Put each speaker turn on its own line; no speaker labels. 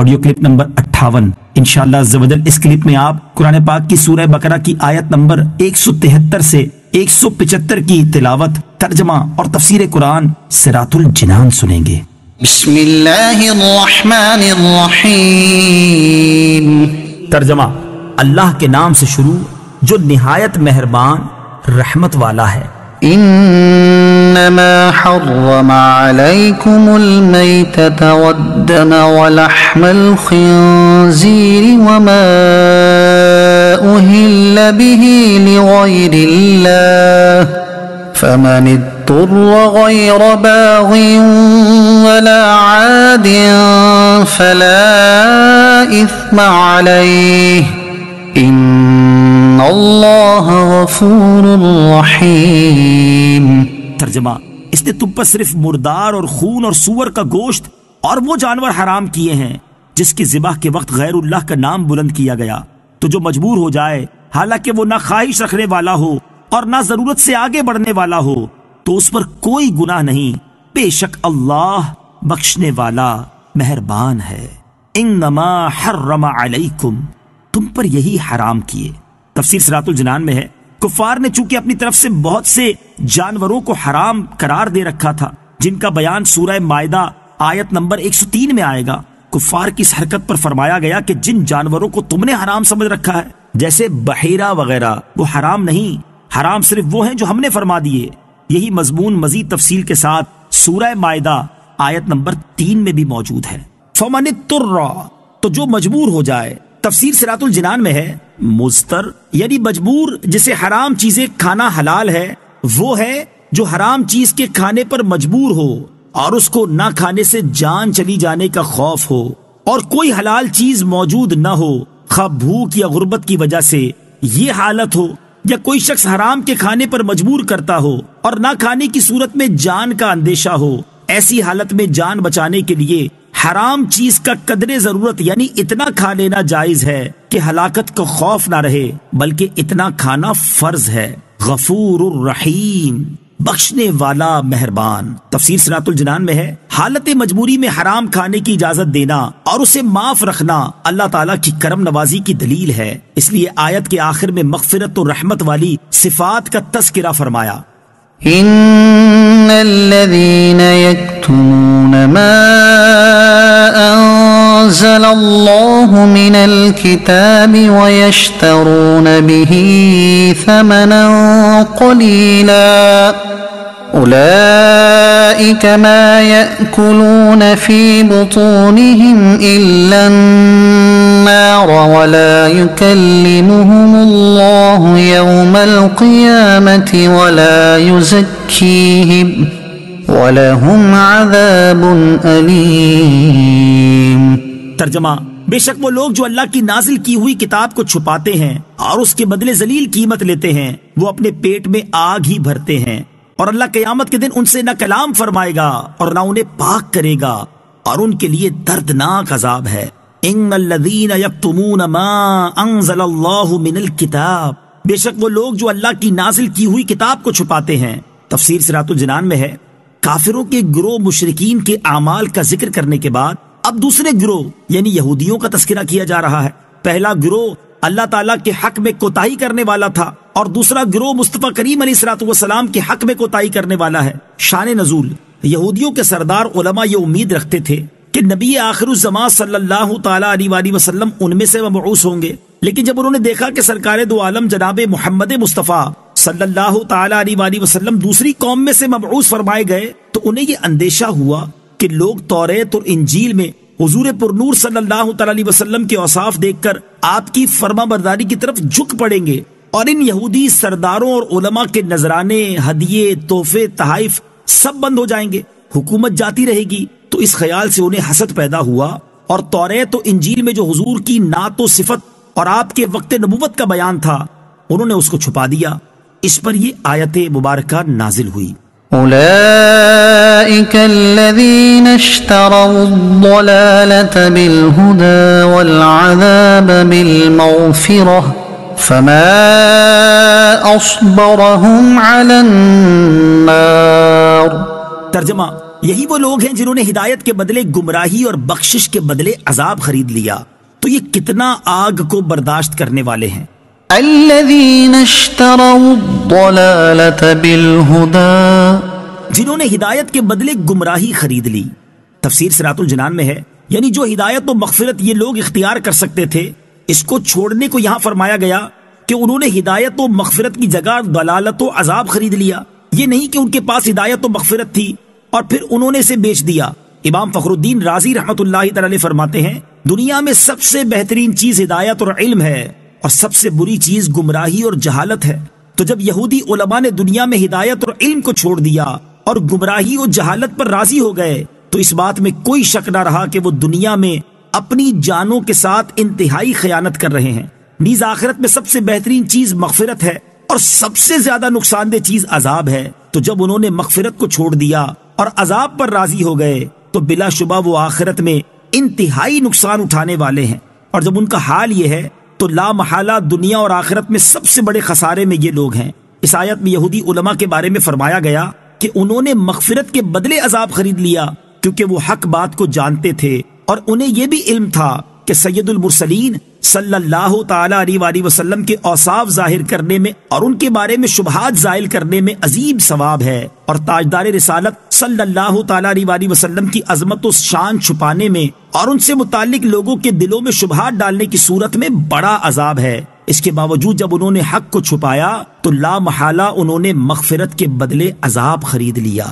Audio clip number 58۔ انشاءاللہ عز و جل اس کلپ میں آپ قرآن پاک کی سورہ بقرہ کی آیت نمبر 173 سے 175 کی تلاوت، ترجمہ اور تفسیر قرآن صراط الجنان سنیں گے۔
بسم اللہ الرحمن الرحیم۔
ترجمہ: اللہ کے نام سے شروع جو نہایت مہربان رحمت والا ہے۔
انما حرم علیکم المیتۃ والدم ولحم الخنزیر وما اہل به لغیر اللہ فمن اضطر غیر باغ ولا عاد فلا اثم علیہ ان اللہ غفور رحیم۔
ترجمہ: اس نے تم پر صرف مردار اور خون اور سور کا گوشت اور وہ جانور حرام کیے ہیں جس کی ذبح کے وقت غیر اللہ کا نام بلند کیا گیا، تو جو مجبور ہو جائے حالانکہ وہ نہ خواہش رکھنے والا ہو اور نہ ضرورت سے آگے بڑھنے والا ہو تو اس پر کوئی گناہ نہیں، بے شک اللہ بخشنے والا مہربان ہے۔ انما حرم علیکم، تم پر یہی حرام کیے۔ تفسیر صراط الجنان میں ہے، کفار نے چونکہ اپنی طرف سے بہت سے جانوروں کو حرام قرار دے رکھا تھا جن کا بیان سورہ مائدہ آیت نمبر 103 میں آئے گا، کفار کی اس حرکت پر فرمایا گیا کہ جن جانوروں کو تم نے حرام سمجھ رکھا ہے جیسے بحیرہ وغیرہ وہ حرام نہیں، حرام صرف وہ ہیں جو ہم نے فرما دیے۔ یہی مضمون مزید تفصیل کے ساتھ سورہ مائدہ آیت نمبر 3 میں بھی موجود ہے۔ فمن اضطر، تو جو مجبور ہو جائے۔ تفسیر صراط الجنان میں ہے، مضطر یعنی مجبور جسے حرام چیزیں کھانا حلال ہے، وہ ہے جو حرام چیز کے کھانے پر مجبور ہو اور اس کو نہ کھانے سے جان چلی جانے کا خوف ہو اور کوئی حلال چیز موجود نہ ہو، خواہ بھوک یا غربت کی وجہ سے یہ حالت ہو، یا کوئی شخص حرام کے کھانے پر مجبور کرتا ہو اور نہ کھانے کی صورت میں جان کا اندیشہ ہو۔ ایسی حالت میں جان بچانے کے لیے حرام چیز کا قدر ضرورت یعنی اتنا کھا لینا جائز ہے کہ ہلاکت کا خوف نہ رہے، بلکہ اتنا کھانا فرض ہے۔ غفور الرحیم، بخشنے والا مہربان۔ تفسیر صراط الجنان میں ہے، حالت مجبوری میں حرام کھانے کی اجازت دینا اور اسے معاف رکھنا اللہ تعالیٰ کی کرم نوازی کی دلیل ہے، اس لیے آیت کے آخر میں مغفرت و رحمت والی صفات کا تذکرہ فرمایا۔
ان الذين يكتمون ما انزل الله من الكتاب ويشترون به ثمنا قليلا اولئك ما يأكلون في بطونهم الا النار ولا يكلمهم الله يوم القيامة ولا يزكيهم وَلَهُمْ عَذَابٌ أَلِيمٌ۔
ترجمہ: بے شک وہ لوگ جو اللہ کی نازل کی ہوئی کتاب کو چھپاتے ہیں اور اس کے بدلے ذلیل قیمت لیتے ہیں، وہ اپنے پیٹ میں آگ ہی بھرتے ہیں، اور اللہ قیامت کے دن ان سے نہ کلام فرمائے گا اور نہ انہیں پاک کرے گا، اور ان کے لیے دردناک عذاب ہے۔ ان الذین یکتمون ما انزل اللہ من الکتاب، بے شک وہ لوگ جو اللہ کی نازل کی ہوئی کتاب کو چھپاتے ہیں۔ تفسیر صراط الجنان میں ہے، کافروں کے گروہ مشرکین کے اعمال کا ذکر کرنے کے بعد اب دوسرے گروہ یعنی یہودیوں کا تذکرہ کیا جا رہا ہے۔ پہلا گروہ اللہ تعالیٰ کے حق میں کوتاہی کرنے والا تھا اور دوسرا گروہ مصطفیٰ کریم علیہ الصلوۃ والسلام کے حق میں کوتاہی کرنے والا ہے۔ شان نزول: یہودیوں کے سردار علماء یہ امید رکھتے تھے کہ نبی آخر الزمان صلی اللہ تعالیٰ علیہ وآلہ وسلم ان میں سے مبعوث ہوں گے، لیکن جب انہوں نے دیکھا کہ سرکار دو عالم جناب محمد مصطفیٰ صلی اللہ تعالیٰ علیہ وآلہ وسلم دوسری قوم میں سے مبعوث فرمائے گئے تو انہیں یہ اندیشہ ہوا کہ لوگ توریت اور انجیل میں حضور پرنور صلی اللہ تعالیٰ علیہ وسلم کے اوصاف دیکھ کر آپ کی فرما برداری کی طرف جھک پڑیں گے، اور ان یہودی سرداروں اور علماء کے نذرانے، ہدیے، تحفے، تحائف سب بند ہو جائیں گے، حکومت جاتی رہے گی۔ تو اس خیال سے انہیں حسد پیدا ہوا اور توریت و انجیل میں جو حضور کی نعت و صفت اور آپ کے وقت نبوت کا بیان تھا انہوں نے اس کو چھپا دیا۔ اس پر یہ آیت مبارکہ نازل ہوئی۔
اولئک الذین اشتروا الضلالة بالہدى والعذاب بالمغفرة فما اصبرهم علی النار۔
ترجمہ: یہی وہ لوگ ہیں جنہوں نے ہدایت کے بدلے گمراہی اور بخشش کے بدلے عذاب خرید لیا، تو یہ کتنا آگ کو برداشت کرنے والے ہیں۔
الذین اشتروا الضلالة بالہدى،
جنہوں نے ہدایت کے بدلے گمراہی خرید لی۔ تفسیر صراط الجنان میں ہے، یعنی جو ہدایت و مغفرت یہ لوگ اختیار کر سکتے تھے، اس کو چھوڑنے کو یہاں فرمایا گیا کہ انہوں نے ہدایت و مغفرت کی جگہ ضلالت و عذاب خرید لیا۔ یہ نہیں کہ ان کے پاس ہدایت و مغفرت تھی اور پھر انہوں نے اسے بیچ دیا۔ امام فخر الدین رازی رحمۃ اللہ تعالی فرماتے ہیں، دنیا میں سب سے بہترین چیز ہدایت اور علم ہے، اور سب سے بری چیز گمراہی اور جہالت ہے۔ تو جب یہودی علماء نے دنیا میں ہدایت اور علم کو چھوڑ دیا اور گمراہی اور جہالت پر راضی ہو گئے، تو اس بات میں کوئی شک نہ رہا کہ وہ دنیا میں اپنی جانوں کے ساتھ انتہائی خیانت کر رہے ہیں۔ نیز آخرت میں سب سے بہترین چیز مغفرت ہے اور سب سے زیادہ نقصان دہ چیز عذاب ہے۔ تو جب انہوں نے مغفرت کو چھوڑ دیا اور عذاب پر راضی ہو گئے، تو بلا شبہ وہ آخرت میں انتہائی نقصان اٹھانے والے ہیں۔ اور جب ان کا حال یہ ہے تو لا محالہ دنیا اور آخرت میں سب سے بڑے خسارے میں یہ لوگ ہیں۔ اس آیت میں یہودی علماء کے بارے میں فرمایا گیا کہ انہوں نے مغفرت کے بدلے عذاب خرید لیا، کیونکہ وہ حق بات کو جانتے تھے اور انہیں یہ بھی علم تھا کہ سید المرسلین صلی اللہ تعالی علیہ وآلہ وسلم کے اوصاف ظاہر کرنے میں اور ان کے بارے میں شبہات زائل کرنے میں عظیم ثواب ہے، اور تاجدار رسالت صلی اللہ تعالی علیہ وآلہ وسلم کی عظمت و شان چھپانے میں اور ان سے متعلق لوگوں کے دلوں میں شبہات ڈالنے کی صورت میں بڑا عذاب ہے۔ اس کے باوجود جب انہوں نے حق کو چھپایا تو لا محالہ انہوں نے مغفرت کے بدلے عذاب خرید لیا۔